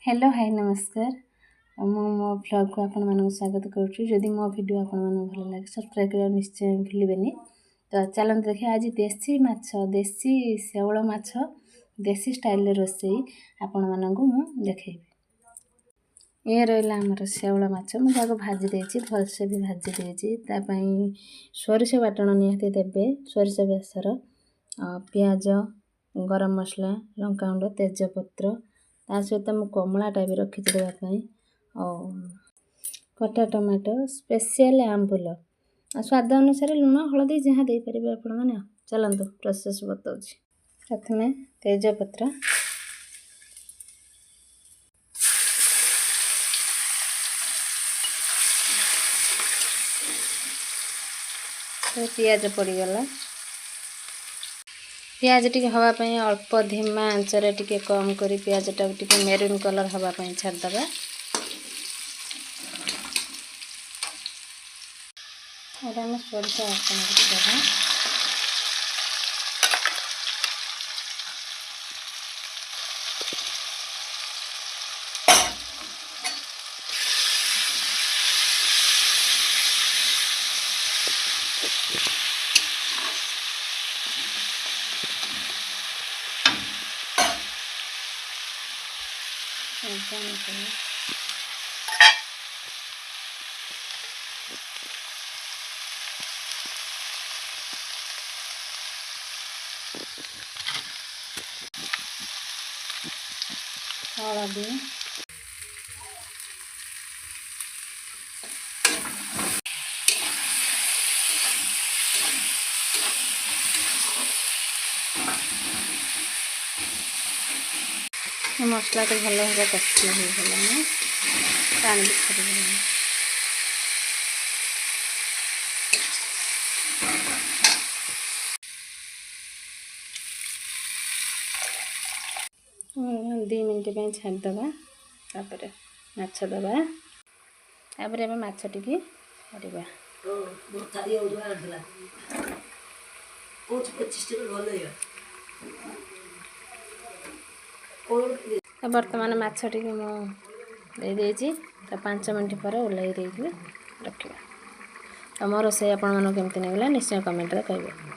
Hello hi नमस्कार मो blog को आपण मानक स्वागत करुँ। जदि मो वीडियो आपण मानक भल लगे सब्सक्राइब करने निश्चय भूलें। तो चलते देखिए आज देसी माछ देसी शेवल माछ देसी स्टाइल रोसई आपण मानक मु देखैबी। ये रहा आमर शेवल माछ मुझे भाजी देछि भलसे भी भाजी देछि तापई सोरिष बाटण निहाती देबे। सोरिष बेसर पियाज गरम मसला लंका गुंड तेजपत्र ता सहित मु कमला टाइप रखी देवाई और कटा टमाटो स्पेशल आंबुल स्वाद अनुसार लुण हलदी जहाँ दे पारे आपण मैंने। चलतु प्रोसेस बताऊँ। प्रथम तेजपत्र पियाज पड़गला पियाज टी हवापाई अल्प धीमा आंचरे टी कम कर पियाज टा टी मेरून कलर हवापाई छाड़दबा। आम सोरिष आसन देवा हलदी मसला तो भल भाव कषि हो पानी भी छाड़ दी मिनट छाड़दबा। तापर माछ दबा तापर एबे माछ टिकी छाड़िबा। बर्तमान माछ टिकी मु देदेछि तो 5 मिनट पर ओल्लै देकी रखिबा। तो मोर रोषेई आपण मानक केमती लागला निश्चय कमेंट रे कहबे।